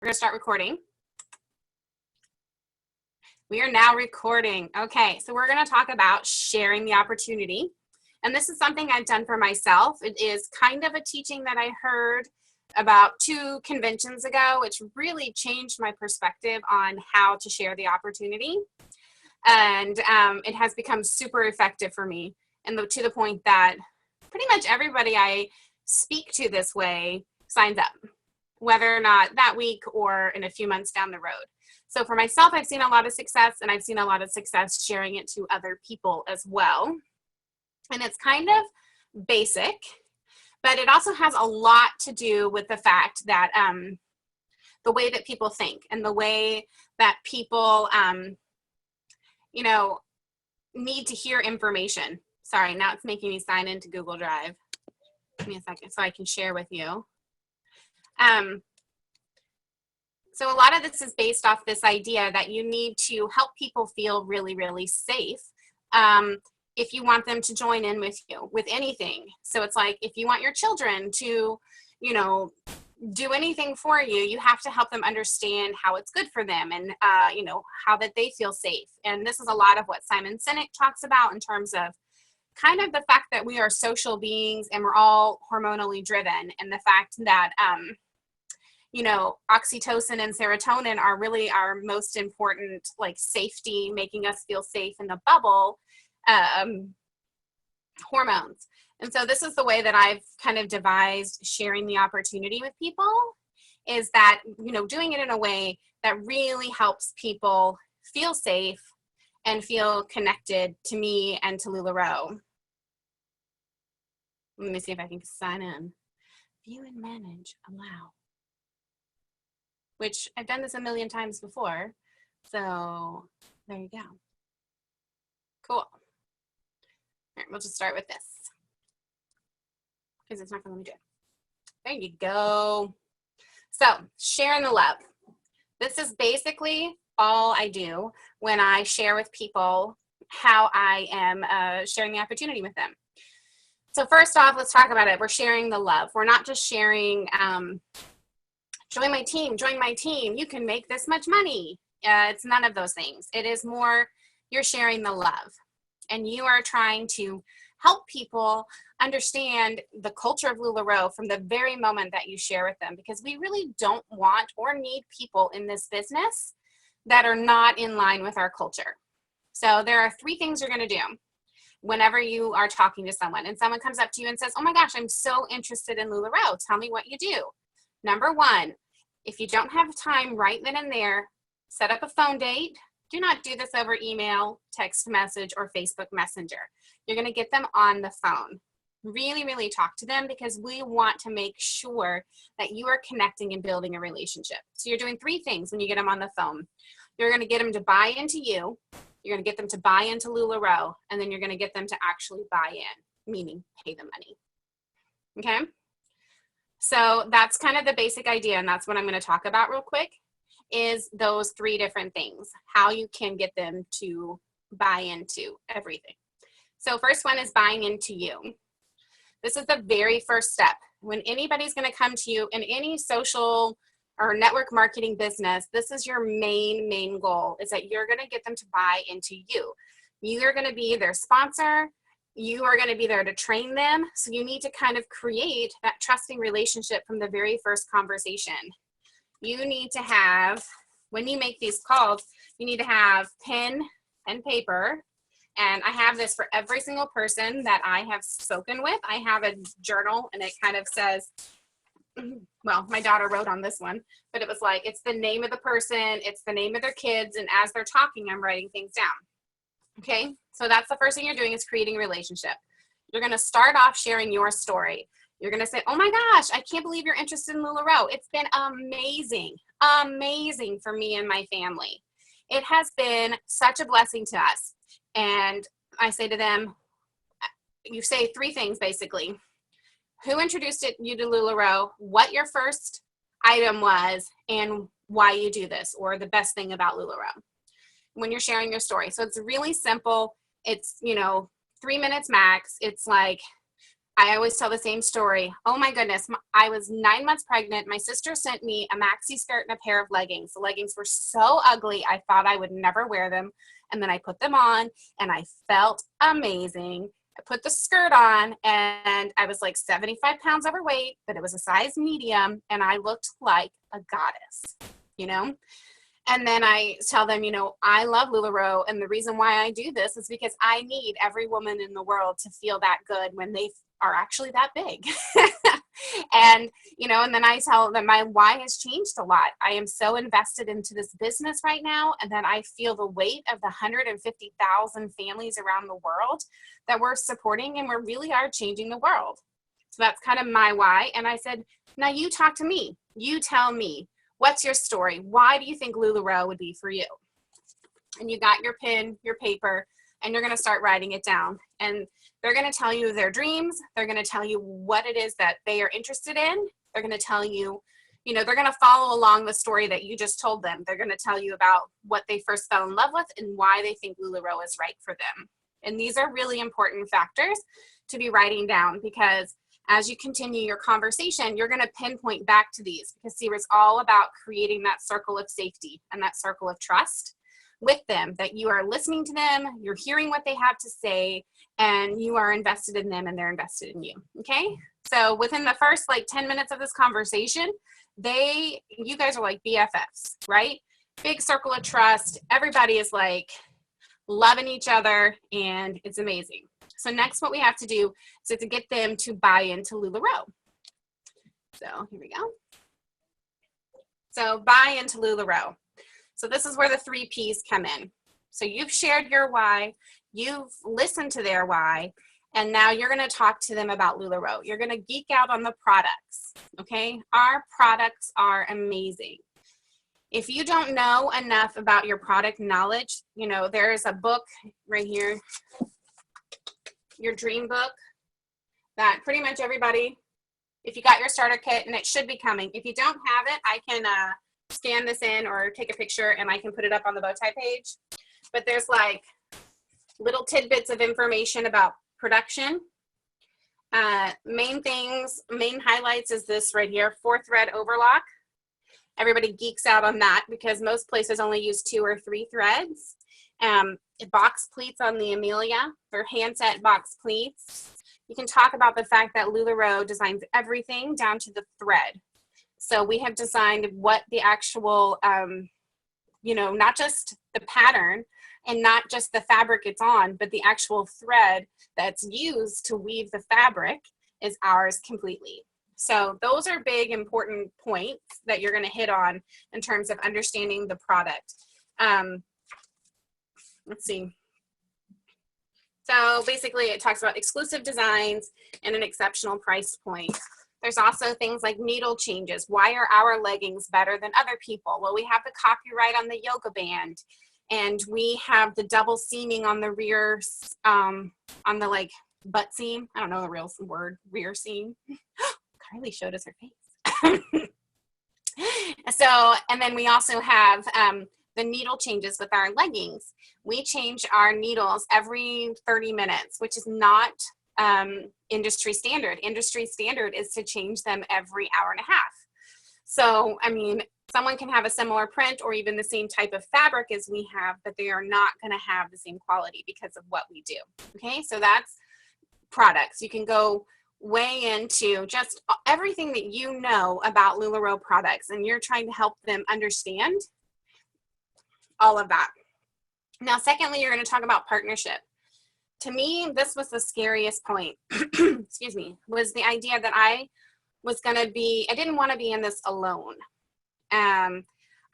We're going to start recording. We are now recording. Okay, so we're going to talk about sharing the opportunity. And this is something I've done for myself. It is kind of a teaching that I heard about 2 conventions ago, which really changed my perspective on how to share the opportunity. And it has become super effective for me, and to the point that pretty much everybody I speak to this way signs up, whether or not that week or in a few months down the road. So for myself, I've seen a lot of success, and I've seen a lot of success sharing it to other people as well. And it's kind of basic, but it also has a lot to do with the fact that the way that people think and the way that people, need to hear information. Sorry, now it's making me sign into Google Drive. Give me a second so I can share with you. So a lot of this is based off this idea that you need to help people feel really, really safe if you want them to join in with you with anything. So it's like if you want your children to, do anything for you, you have to help them understand how it's good for them and, how that they feel safe. And this is a lot of what Simon Sinek talks about in terms of kind of the fact that we are social beings and we're all hormonally driven, and the fact that, oxytocin and serotonin are really our most important, like, safety, making us feel safe in the bubble hormones. And so this is the way that I've kind of devised sharing the opportunity with people, is that, doing it in a way that really helps people feel safe and feel connected to me and to LuLaRoe. Let me see if I can sign in. View and manage, allow. Which I've done this a million times before. So there you go. Cool. All right, we'll just start with this, because it's not going to let me do it. There you go. So sharing the love. This is basically all I do when I share with people how I am sharing the opportunity with them. So first off, let's talk about it. We're sharing the love. We're not just sharing, join my team, you can make this much money. It's none of those things. It is more, you're sharing the love, and you are trying to help people understand the culture of LuLaRoe from the very moment that you share with them, because we really don't want or need people in this business that are not in line with our culture. So there are 3 things you're going to do whenever you are talking to someone and someone comes up to you and says, oh my gosh, I'm so interested in LuLaRoe. Tell me what you do. Number 1, if you don't have time right then and there, set up a phone date. Do not do this over email, text message, or Facebook Messenger. You're going to get them on the phone. Really, really talk to them, because we want to make sure that you are connecting and building a relationship. So you're doing 3 things when you get them on the phone. You're going to get them to buy into you. You're going to get them to buy into LuLaRoe, and then you're going to get them to actually buy in, meaning pay the money. Okay? So that's kind of the basic idea, and that's what I'm going to talk about real quick, is those 3 different things, how you can get them to buy into everything. So first one is buying into you. This is the very first step. When anybody's going to come to you in any social or network marketing business, this is your main goal, is that you're going to get them to buy into you. You are going to be their sponsor. You are going to be there to train them. So you need to kind of create that trusting relationship from the very first conversation. You need to have, when you make these calls, you need to have pen and paper. And I have this for every single person that I have spoken with. I have a journal, and it kind of says, well, my daughter wrote on this one, but it was like, it's the name of the person, it's the name of their kids, and as they're talking, I'm writing things down. Okay, so that's the first thing you're doing, is creating a relationship. You're going to start off sharing your story. You're going to say, oh my gosh, I can't believe you're interested in LuLaRoe. It's been amazing for me and my family. It has been such a blessing to us. And I say to them, you say 3 things basically. Who introduced you to LuLaRoe, what your first item was, and why you do this, or the best thing about LuLaRoe when you're sharing your story. So it's really simple. It's, 3 minutes max. It's like, I always tell the same story. Oh my goodness, I was 9 months pregnant. My sister sent me a maxi skirt and a pair of leggings. The leggings were so ugly, I thought I would never wear them. And then I put them on and I felt amazing. I put the skirt on and I was like 75 pounds overweight, but it was a size medium and I looked like a goddess, you know? And then I tell them, you know, I love LuLaRoe, and the reason why I do this is because I need every woman in the world to feel that good when they are actually that big. And, you know, and then I tell them my why has changed a lot. I am so invested into this business right now, and then I feel the weight of the 150,000 families around the world that we're supporting, and we really are changing the world. So that's kind of my why. And I said, now you talk to me. You tell me. What's your story? Why do you think LuLaRoe would be for you? And you got your pen, your paper, and you're going to start writing it down. And they're going to tell you their dreams. They're going to tell you what it is that they are interested in. They're going to tell you, you know, they're going to follow along the story that you just told them. They're going to tell you about what they first fell in love with and why they think LuLaRoe is right for them. And these are really important factors to be writing down, because as you continue your conversation, you're going to pinpoint back to these, because see, it's all about creating that circle of safety and that circle of trust with them, that you are listening to them, you're hearing what they have to say, and you are invested in them and they're invested in you. Okay. So within the first like 10 minutes of this conversation, you guys are like BFFs, right? Big circle of trust. Everybody is like loving each other and it's amazing. So next, what we have to do is to get them to buy into LuLaRoe. So here we go. So buy into LuLaRoe. So this is where the 3 Ps come in. So you've shared your why, you've listened to their why, and now you're going to talk to them about LuLaRoe. You're going to geek out on the products, okay? Our products are amazing. If you don't know enough about your product knowledge, you know, there is a book right here, your dream book, that pretty much everybody, if you got your starter kit, and it should be coming. If you don't have it, I can scan this in or take a picture and I can put it up on the Bowtie page. But there's like little tidbits of information about production. Main highlights is this right here, 4-thread overlock. Everybody geeks out on that because most places only use 2 or 3 threads. Box pleats on the Amelia, they're handset box pleats. You can talk about the fact that LuLaRoe designs everything down to the thread. So we have designed what the actual, you know, not just the pattern and not just the fabric it's on, but the actual thread that's used to weave the fabric is ours completely. So those are big, important points that you're going to hit on in terms of understanding the product. Let's see. So basically it talks about exclusive designs and an exceptional price point. There's also things like needle changes. Why are our leggings better than other people? Well, we have the copyright on the yoga band, and we have the double seaming on the rear, on the like butt seam. I don't know the real word, rear seam. Kylie showed us her face. So, and then we also have the needle changes with our leggings. We change our needles every 30 minutes, which is not industry standard. Industry standard is to change them every hour and a half. So, I mean, someone can have a similar print or even the same type of fabric as we have, but they are not going to have the same quality because of what we do. Okay, so that's products. You can go way into just everything that you know about LuLaRoe products, and you're trying to help them understand all of that. Now, secondly, you're going to talk about partnership. To me, this was the scariest point, excuse me, was the idea that I didn't want to be in this alone. I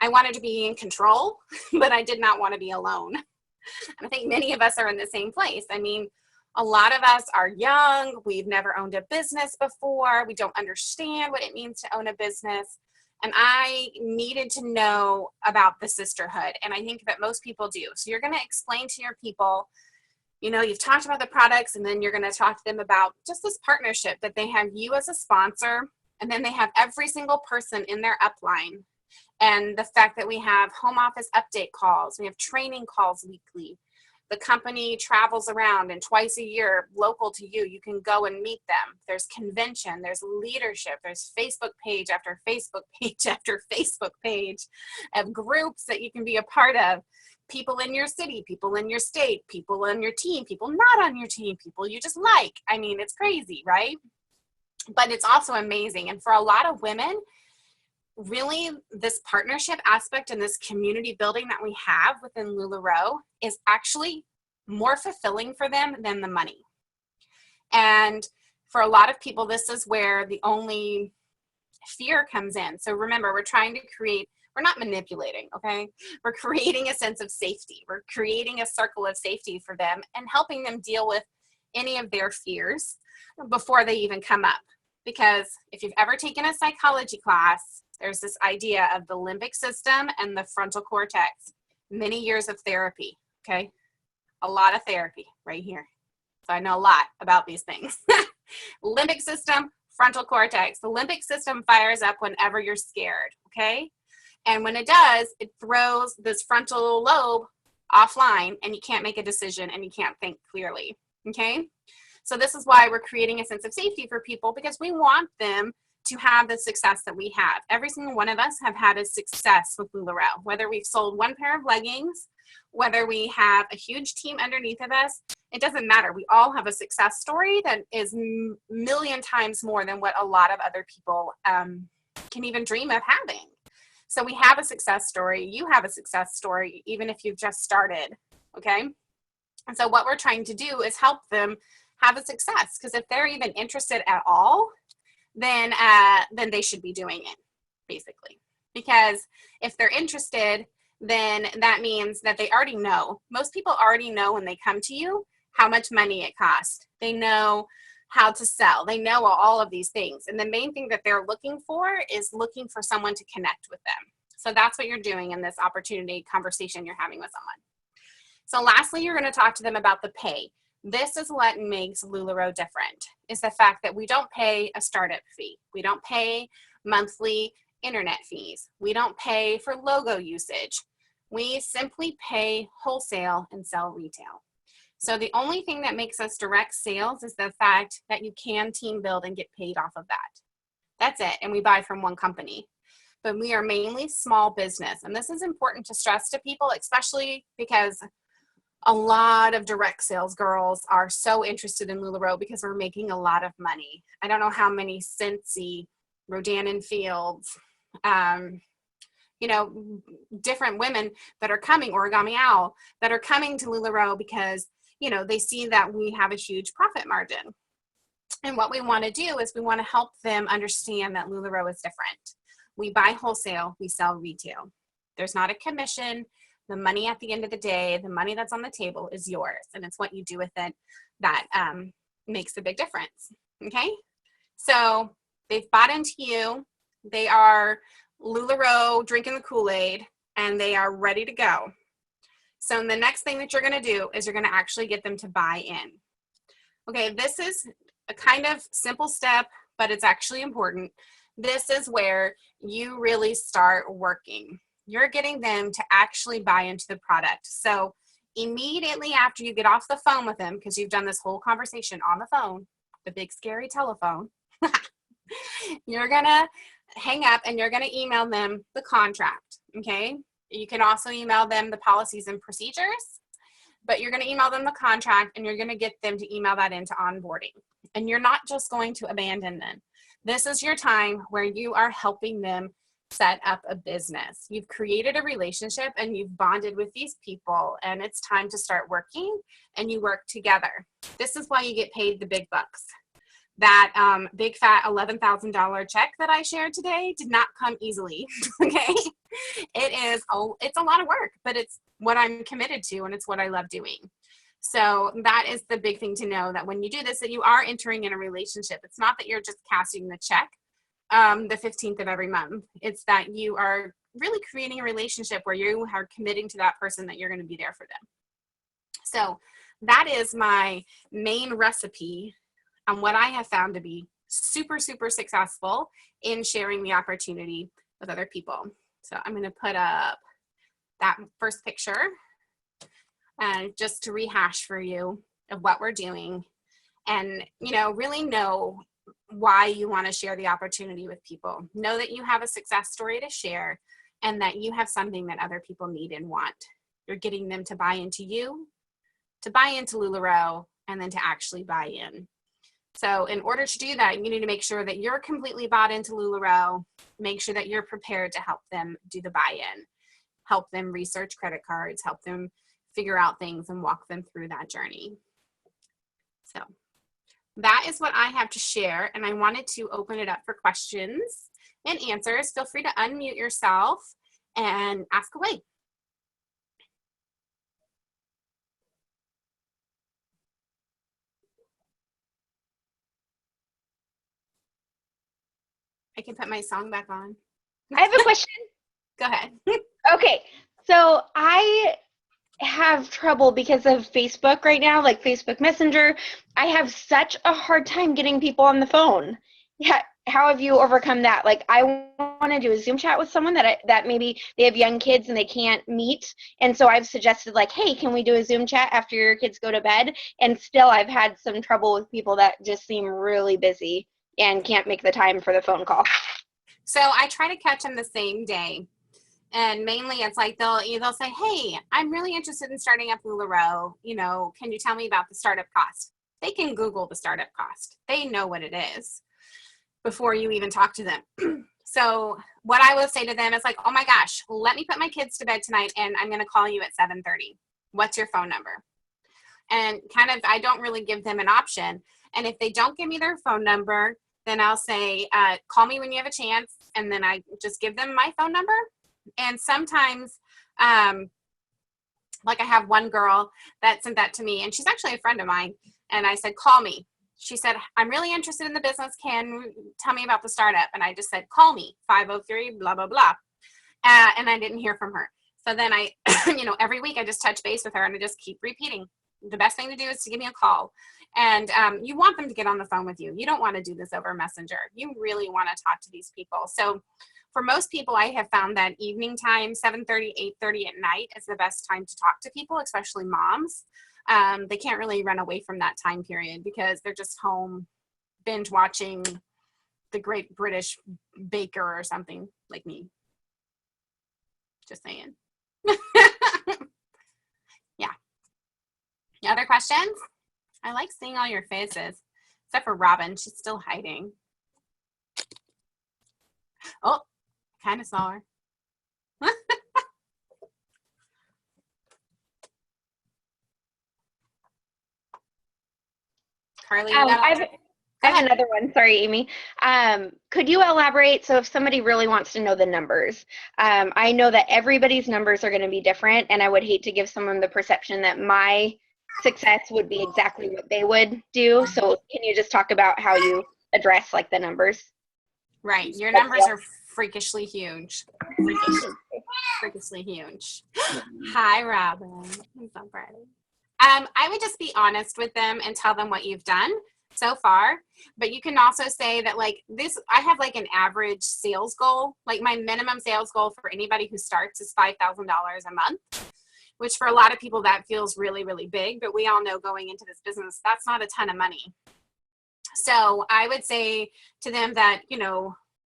wanted to be in control, but I did not want to be alone. And I think many of us are in the same place. I mean, a lot of us are young. We've never owned a business before. We don't understand what it means to own a business. And I needed to know about the sisterhood. And I think that most people do. So you're going to explain to your people, you know, you've talked about the products, and then you're going to talk to them about just this partnership that they have you as a sponsor, and then they have every single person in their upline. And the fact that we have home office update calls, we have training calls weekly. The company travels around, and twice a year, local to you, you can go and meet them. There's convention, there's leadership, there's Facebook page after Facebook page after Facebook page of groups that you can be a part of. People in your city, people in your state, people on your team, people not on your team, people you just like. I mean, it's crazy, right? But it's also amazing. And for a lot of women, really this partnership aspect and this community building that we have within LuLaRoe is actually more fulfilling for them than the money. And for a lot of people, this is where the only fear comes in. So remember, we're trying to create, we're not manipulating, okay? We're creating a sense of safety. We're creating a circle of safety for them and helping them deal with any of their fears before they even come up. Because if you've ever taken a psychology class, there's this idea of the limbic system and the frontal cortex. Many years of therapy, okay? A lot of therapy right here. So I know a lot about these things. Limbic system, frontal cortex. The limbic system fires up whenever you're scared, okay? And when it does, it throws this frontal lobe offline, and you can't make a decision and you can't think clearly, okay? So this is why we're creating a sense of safety for people, because we want them to have the success that we have. Every single one of us have had a success with LuLaRoe, whether we've sold one pair of leggings, whether we have a huge team underneath of us, it doesn't matter. We all have a success story that is a million times more than what a lot of other people can even dream of having. So we have a success story. You have a success story, even if you've just started, okay? And so what we're trying to do is help them have a success, because if they're even interested at all, then they should be doing it, basically. Because if they're interested, then that means that they already know. Most people already know when they come to you how much money it costs. They know how to sell. They know all of these things. And the main thing that they're looking for is looking for someone to connect with them. So that's what you're doing in this opportunity conversation you're having with someone. So lastly, you're going to talk to them about the pay. This is what makes LuLaRoe different, is the fact that we don't pay a startup fee. We don't pay monthly internet fees. We don't pay for logo usage. We simply pay wholesale and sell retail. So the only thing that makes us direct sales is the fact that you can team build and get paid off of that. That's it. And we buy from one company. But we are mainly small business. And this is important to stress to people, especially because a lot of direct sales girls are so interested in LuLaRoe because we're making a lot of money. I don't know how many Scentsy, Rodan and Fields, different women that are coming, Origami Owl, that are coming to LuLaRoe because, they see that we have a huge profit margin. And what we want to do is we want to help them understand that LuLaRoe is different. We buy wholesale, we sell retail. There's not a commission. The money at the end of the day, the money that's on the table is yours, and it's what you do with it that makes a big difference, okay? So they've bought into you. They are LuLaRoe drinking the Kool-Aid, and they are ready to go. So the next thing that you're going to do is you're going to actually get them to buy in. Okay, this is a kind of simple step, but it's actually important. This is where you really start working. You're getting them to actually buy into the product. So immediately after you get off the phone with them, because you've done this whole conversation on the phone, the big scary telephone, you're going to hang up and you're going to email them the contract, okay? You can also email them the policies and procedures, but you're going to email them the contract and you're going to get them to email that into onboarding. And you're not just going to abandon them. This is your time where you are helping them set up a business. You've created a relationship and you've bonded with these people, and it's time to start working, and you work together. This is why you get paid the big bucks. That big fat $11,000 check that I shared today did not come easily, okay? It's a lot of work, but it's what I'm committed to, and it's what I love doing. So that is the big thing to know, that when you do this, that you are entering in a relationship. It's not that you're just casting the check the 15th of every month. It's that you are really creating a relationship where you are committing to that person, that you're going to be there for them. So that is my main recipe on what I have found to be super, super successful in sharing the opportunity with other people. So I'm going to put up that first picture. just to rehash for you of what we're doing, and, really know why you want to share the opportunity with people. Know that you have a success story to share and that you have something that other people need and want. You're getting them to buy into you, to buy into LuLaRoe, and then to actually buy in. So in order to do that, you need to make sure that you're completely bought into LuLaRoe. Make sure that you're prepared to help them do the buy-in, help them research credit cards, help them figure out things and walk them through that journey. So that is what I have to share, and I wanted to open it up for questions and answers. Feel free to unmute yourself and ask away. I can put my song back on. I have a question. Go ahead. Okay, so I have trouble because of Facebook right now, like Facebook Messenger. I have such a hard time getting people on the phone. Yeah, how have you overcome that? Like, I want to do a Zoom chat with someone that maybe they have young kids and they can't meet, and so I've suggested, like, hey, can we do a Zoom chat after your kids go to bed? And still, I've had some trouble with people that just seem really busy and can't make the time for the phone call. So I try to catch them the same day. And mainly it's like they'll say, hey, I'm really interested in starting up LuLaRoe. Can you tell me about the startup cost? They can Google the startup cost. They know what it is before you even talk to them. So what I will say to them is like, oh my gosh, let me put my kids to bed tonight and I'm going to call you at 7:30. What's your phone number? And I don't really give them an option. And if they don't give me their phone number, then I'll say, call me when you have a chance. And then I just give them my phone number. And sometimes, like I have one girl that sent that to me, and she's actually a friend of mine. And I said, call me. She said, I'm really interested in the business. Can you tell me about the startup? And I just said, call me, 503, blah, blah, blah. And I didn't hear from her. So then I, every week I just touch base with her and I just keep repeating. The best thing to do is to give me a call. And you want them to get on the phone with you. You don't want to do this over Messenger. You really want to talk to these people. So for most people, I have found that evening time, 7:30, 8:30 at night is the best time to talk to people, especially moms. They can't really run away from that time period because they're just home binge watching The Great British Baker or something, like me. Just saying. Yeah. Other questions? I like seeing all your faces, except for Robin. She's still hiding. Oh, kind of saw her. Carly, I have another one. Sorry, Amy. Could you elaborate? So if somebody really wants to know the numbers, I know that everybody's numbers are going to be different, and I would hate to give someone the perception that my success would be exactly what they would do. So can you just talk about how you address like the numbers? Right. Your numbers are freakishly huge. Freakishly huge. Hi, Robin. I'm so pretty. I would just be honest with them and tell them what you've done so far. But you can also say that like this, I have like an average sales goal. Like my minimum sales goal for anybody who starts is $5,000 a month, which for a lot of people that feels really, really big. But we all know going into this business, that's not a ton of money. So I would say to them that,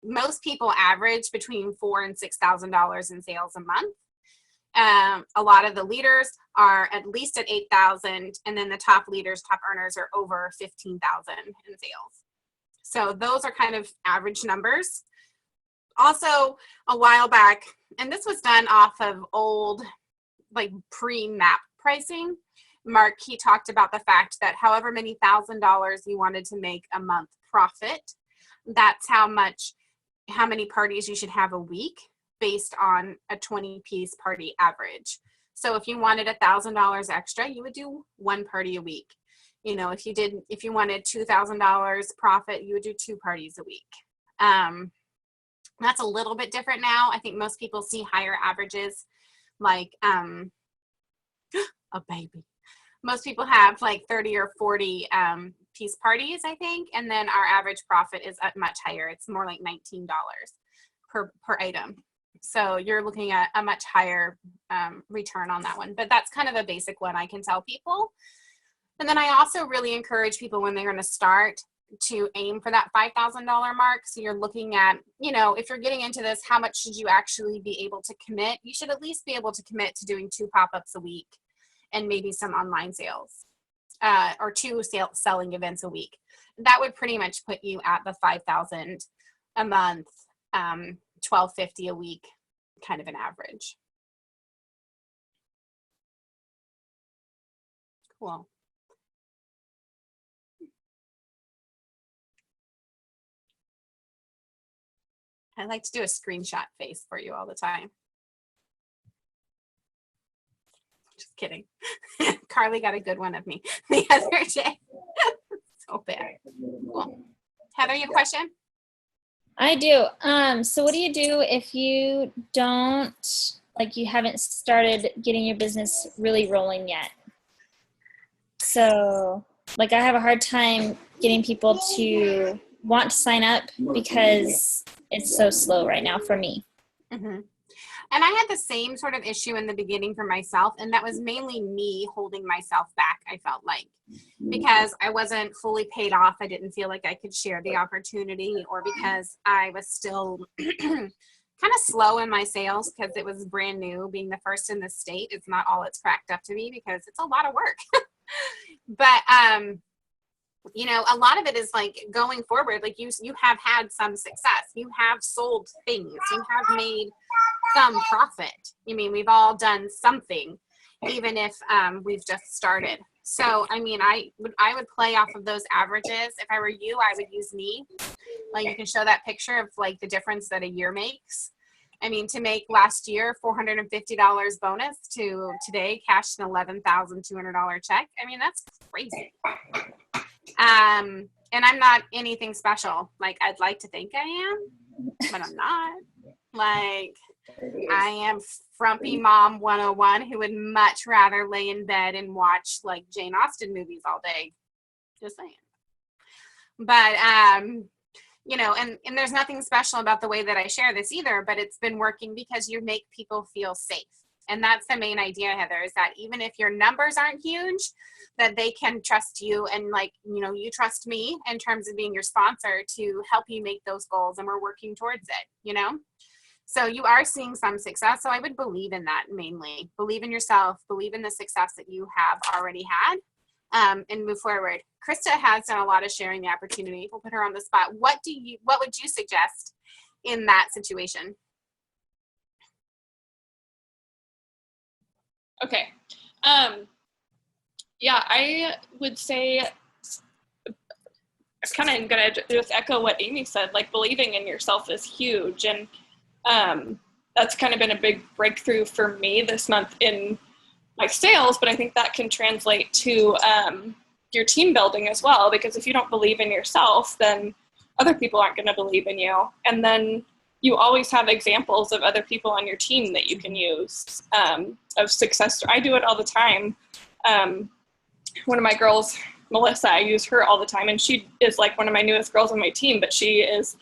most people average between $4,000 and $6,000 in sales a month. A lot of the leaders are at least at 8,000, and then the top leaders, top earners are over 15,000 in sales. So those are kind of average numbers. Also, a while back, and this was done off of old, like pre-MAP pricing, Mark, he talked about the fact that however many $1,000 you wanted to make a month profit, that's how many parties you should have a week based on a 20-piece party average. So if you wanted $1,000 extra, you would do one party a week. If you wanted $2,000 profit, you would do 2 parties a week. That's a little bit different now. I think most people see higher averages, like a baby. Most people have like 30 or 40 piece parties, I think, and then our average profit is much higher. It's more like $19 per item. So you're looking at a much higher return on that one. But that's kind of a basic one I can tell people. And then I also really encourage people when they're going to start to aim for that $5,000 mark. So you're looking at, you know, if you're getting into this, how much should you actually be able to commit? You should at least be able to commit to doing 2 pop-ups a week and maybe some online sales or 2 selling events a week. That would pretty much put you at the $5,000 a month, $1,250 a week, kind of an average. Cool. I like to do a screenshot face for you all the time. Just kidding. Carly got a good one of me the other day. So bad. Cool. Heather, you have a question? I do. So what do you do if you don't, like, you haven't started getting your business really rolling yet? So, like, I have a hard time getting people to want to sign up because it's so slow right now for me. Mm-hmm. And I had the same sort of issue in the beginning for myself, and that was mainly me holding myself back, I felt like, because I wasn't fully paid off. I didn't feel like I could share the opportunity, or because I was still kind of slow in my sales because it was brand new. Being the first in the state, it's not all it's cracked up to be because it's a lot of work. But you know, a lot of it is like going forward, like you have had some success, you have sold things, you have made some profit. I mean, we've all done something, even if we've just started. So, I mean, I would play off of those averages. If I were you, I would use me. Like, you can show that picture of like the difference that a year makes. I mean, to make last year $450 bonus to today cash an $11,200 check. I mean, that's crazy. And I'm not anything special. Like, I'd like to think I am, but I'm not. Like, I am frumpy mom 101 who would much rather lay in bed and watch like Jane Austen movies all day. Just saying. But you know, and there's nothing special about the way that I share this either, but it's been working because you make people feel safe. And that's the main idea, Heather, is that even if your numbers aren't huge, that they can trust you, and like, you know, you trust me in terms of being your sponsor to help you make those goals, and we're working towards it, you know? So you are seeing some success. So I would believe in that mainly. Believe in yourself, believe in the success that you have already had, and move forward. Krista has done a lot of sharing the opportunity. We'll put her on the spot. What would you suggest in that situation? Okay. Yeah, I would say I kind of going to just echo what Amy said, like believing in yourself is huge. And that's kind of been a big breakthrough for me this month in my sales, but I think that can translate to your team building as well, because if you don't believe in yourself, then other people aren't going to believe in you. And then you always have examples of other people on your team that you can use of success. I do it all the time. One of my girls, Melissa, I use her all the time, and she is like one of my newest girls on my team, but she is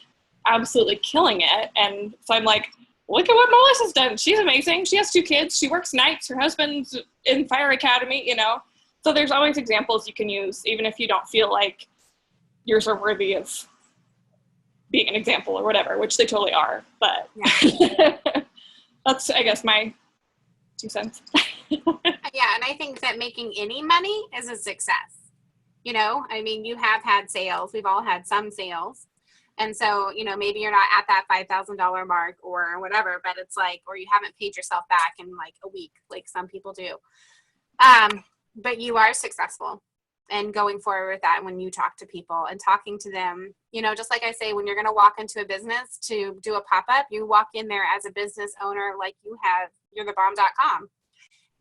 absolutely killing it. And so I'm like, look at what Melissa's done. She's amazing. She has 2 kids. She works nights. Her husband's in fire academy, you know. So there's always examples you can use, even if you don't feel like yours are worthy of being an example or whatever, which they totally are. But yeah. That's, I guess, my 2 cents. Yeah, and I think that making any money is a success. You know, I mean, you have had sales. We've all had some sales. And so, you know, maybe you're not at that $5,000 mark or whatever, but it's like, or you haven't paid yourself back in like a week, like some people do. But you are successful. And going forward with that, when you talk to people and talking to them, you know, just like I say, when you're going to walk into a business to do a pop-up, you walk in there as a business owner like you have, you're the bomb.com.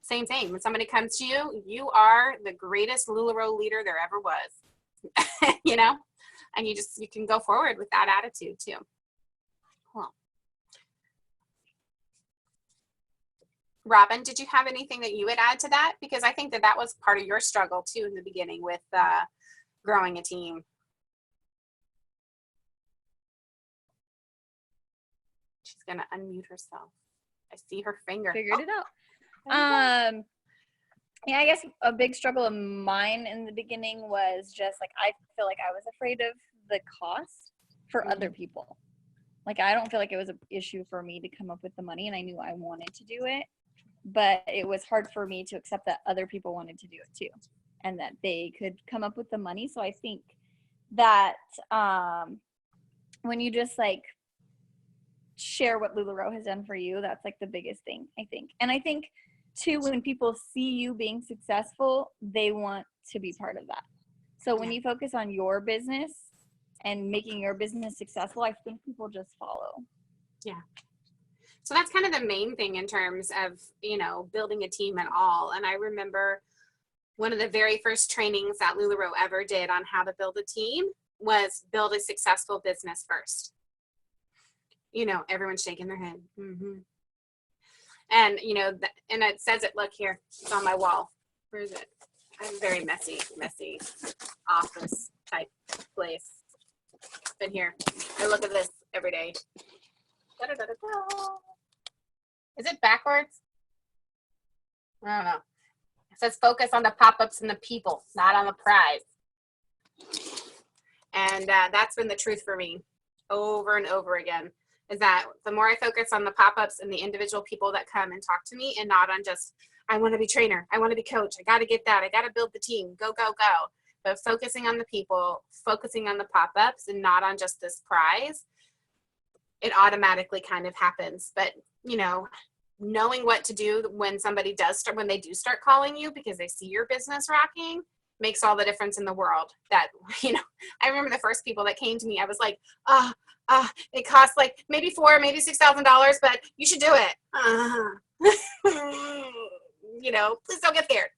Same thing. When somebody comes to you, you are the greatest LuLaRoe leader there ever was, you know, and you can go forward with that attitude too. Cool. Robin, did you have anything that you would add to that? Because I think that was part of your struggle too in the beginning with growing a team. She's She's gonna unmute herself. I see her finger. Figured it out. there you go. Yeah, I guess a big struggle of mine in the beginning was just like I feel like I was afraid of the cost for other people. Like I don't feel like it was an issue for me to come up with the money, and I knew I wanted to do it, but it was hard for me to accept that other people wanted to do it too, and that they could come up with the money. So I think that when you just like share what LuLaRoe has done for you, that's like the biggest thing, I think. And I think too, when people see you being successful, they want to be part of that. So when you focus on your business and making your business successful, I think people just follow. Yeah. So that's kind of the main thing in terms of, you know, building a team and all. And I remember one of the very first trainings that LuLaRoe ever did on how to build a team was build a successful business first. You know, everyone's shaking their head. Mm-hmm. And, you know, and it says it, look here, it's on my wall. Where is it? I have a very messy office type place. But here, I look at this every day. Da-da-da-da-da. Is it backwards? I don't know. It says focus on the pop-ups and the people, not on the prize. And that's been the truth for me over and over again, is that the more I focus on the pop-ups and the individual people that come and talk to me, and not on just, I want to be trainer, I want to be coach, I got to get that, I got to build the team, go, go, go. But focusing on the people, focusing on the pop-ups, and not on just this prize, it automatically kind of happens. But, you know, knowing what to do when somebody does start, when they do start calling you because they see your business rocking, makes all the difference in the world. That, you know, I remember the first people that came to me, I was like, it costs like maybe $4,000, maybe $6,000, but you should do it. You know, please don't get scared.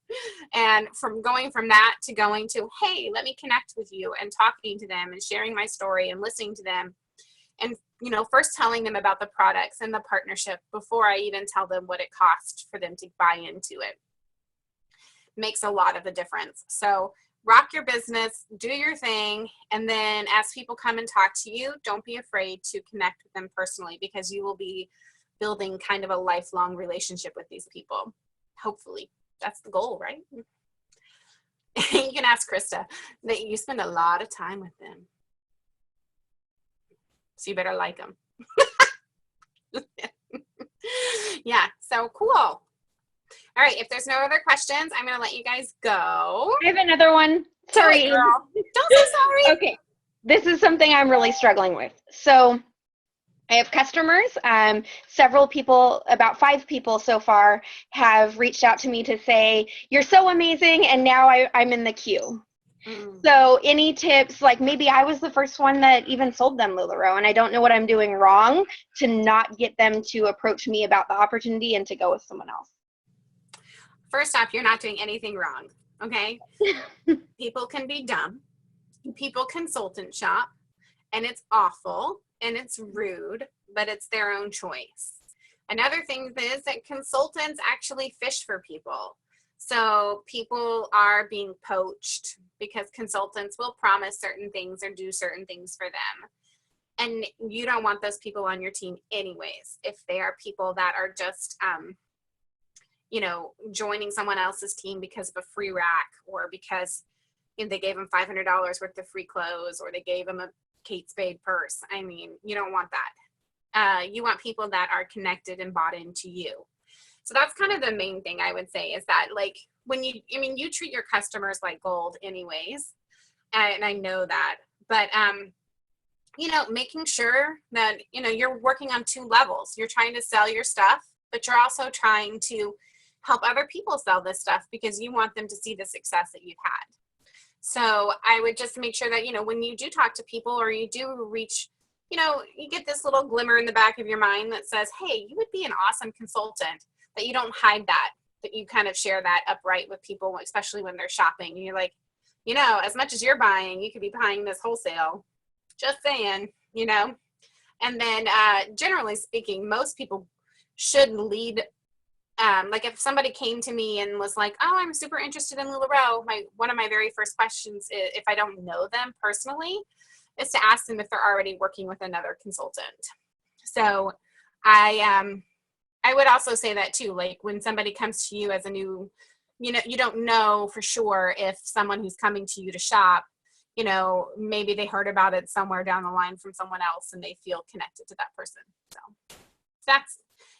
And from going from that to going to, hey, let me connect with you, and talking to them and sharing my story and listening to them. And, you know, first telling them about the products and the partnership before I even tell them what it costs for them to buy into it makes a lot of a difference. So rock your business, do your thing. And then as people come and talk to you, don't be afraid to connect with them personally, because you will be building kind of a lifelong relationship with these people. Hopefully that's the goal, right? You can ask Krista that you spend a lot of time with them. So you better like them. Yeah, so cool. All right, if there's no other questions, I'm going to let you guys go. I have another one. Sorry. Do it, girl. Don't say sorry. Okay. This is something I'm really struggling with. So I have customers. Several people, about 5 people so far, have reached out to me to say, you're so amazing, and now I'm in the queue. So any tips, like maybe I was the first one that even sold them LuLaRoe, and I don't know what I'm doing wrong to not get them to approach me about the opportunity and to go with someone else. First off, you're not doing anything wrong, okay? People can be dumb. People consultant shop, and it's awful, and it's rude, but it's their own choice. Another thing is that consultants actually fish for people. So people are being poached because consultants will promise certain things or do certain things for them. And you don't want those people on your team anyways, if they are people that are just, you know, joining someone else's team because of a free rack, or because, you know, they gave them $500 worth of free clothes, or they gave them a Kate Spade purse. I mean, you don't want that. You want people that are connected and bought into you. So that's kind of the main thing I would say, is that, like, when you treat your customers like gold anyways, and I know that, but, you know, making sure that, you know, you're working on 2 levels. You're trying to sell your stuff, but you're also trying to help other people sell this stuff, because you want them to see the success that you've had. So I would just make sure that, you know, when you do talk to people, or you do reach, you know, you get this little glimmer in the back of your mind that says, hey, you would be an awesome consultant, that you don't hide that you kind of share that upright with people, especially when they're shopping. And you're like, you know, as much as you're buying, you could be buying this wholesale. Just saying, you know. And then generally speaking, most people should lead. Like if somebody came to me and was like, oh, I'm super interested in LuLaRoe, one of my very first questions, if I don't know them personally, is to ask them if they're already working with another consultant. So I would also say that too, like when somebody comes to you as a new, you don't know for sure if someone who's coming to you to shop, maybe they heard about it somewhere down the line from someone else and they feel connected to that person. So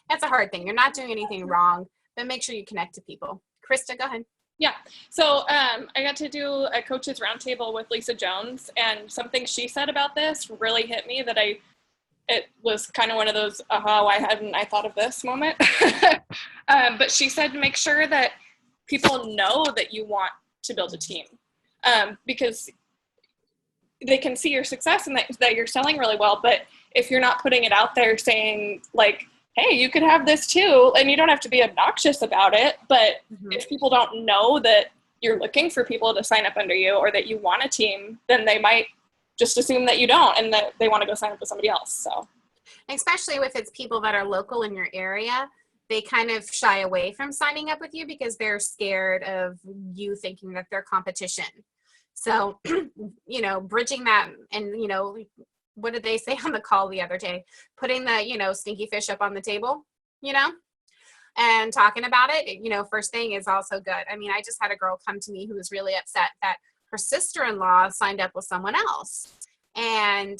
that's a hard thing. You're not doing anything wrong, but make sure you connect to people. Krista, go ahead. Yeah. So I got to do a coaches roundtable with Lisa Jones, and something she said about this really hit me that it was kind of one of those, why hadn't I thought of this moment? But she said, make sure that people know that you want to build a team, because they can see your success and that you're selling really well. But if you're not putting it out there saying like, hey, you could have this too, and you don't have to be obnoxious about it, but if people don't know that you're looking for people to sign up under you or that you want a team, then they might just assume that you don't and that they want to go sign up with somebody else. So, especially if it's people that are local in your area, they kind of shy away from signing up with you because they're scared of you thinking that they're competition. So, bridging that, and, what did they say on the call the other day? Putting the, stinky fish up on the table, and talking about it, first thing is also good. I mean, I just had a girl come to me who was really upset that her sister-in-law signed up with someone else. And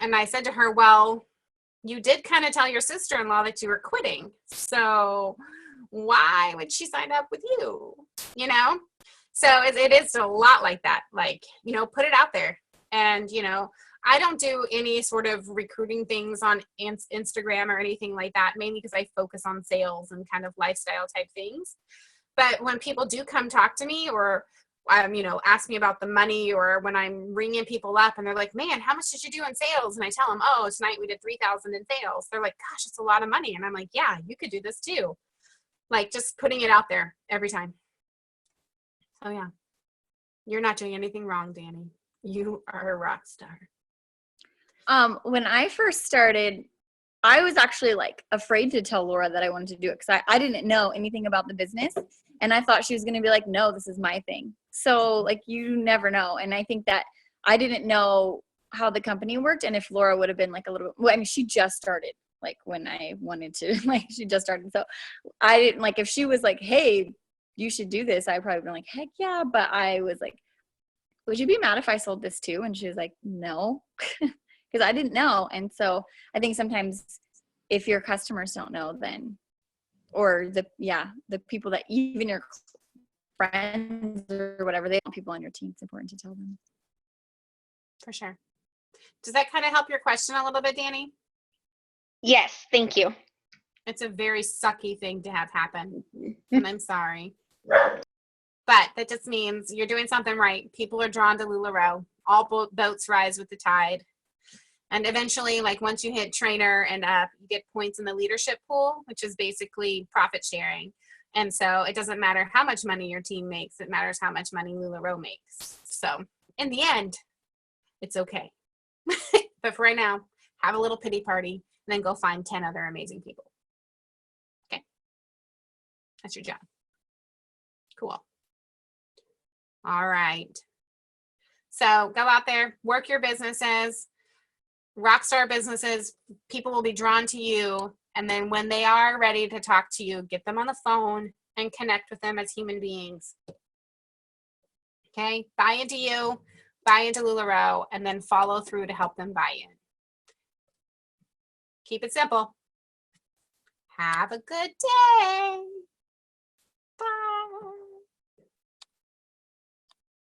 I said to her, well, you did kind of tell your sister-in-law that you were quitting. So why would she sign up with you? So it is a lot like that. Like, put it out there. And, I don't do any sort of recruiting things on Instagram or anything like that, mainly because I focus on sales and kind of lifestyle type things. But when people do come talk to me or, ask me about the money, or when I'm ringing people up and they're like, man, how much did you do in sales? And I tell them, oh, tonight we did 3,000 in sales. They're like, gosh, it's a lot of money. And I'm like, yeah, you could do this too. Like just putting it out there every time. So yeah, you're not doing anything wrong, Danny. You are a rock star. When I first started, I was actually like afraid to tell Laura that I wanted to do it because I didn't know anything about the business, and I thought she was going to be like, no, this is my thing. So like, you never know. And I think that I didn't know how the company worked, and if Laura would have been like a little bit, well, I mean, she just started like when I wanted to, like she just started. So I didn't like, if she was like, hey, you should do this, I'd probably been like, heck yeah. But I was like, would you be mad if I sold this too? And she was like, no. Because I didn't know. And so I think sometimes if your customers don't know, then, or the people that even your friends or whatever, they want people on your team, it's important to tell them. For sure. Does that kind of help your question a little bit, Danny? Yes, thank you. It's a very sucky thing to have happen, and I'm sorry. But that just means you're doing something right. People are drawn to LuLaRoe. All boats rise with the tide. And eventually, like once you hit trainer and up, you get points in the leadership pool, which is basically profit sharing. And so it doesn't matter how much money your team makes. It matters how much money LuLaRoe makes. So in the end, it's okay. But for right now, have a little pity party and then go find 10 other amazing people. Okay. That's your job. Cool. All right. So go out there, work your businesses. Rockstar businesses, people will be drawn to you, and then when they are ready to talk to you, get them on the phone and connect with them as human beings. Okay, buy into you, buy into LuLaRoe, and then follow through to help them buy in. Keep it simple. Have a good day. Bye.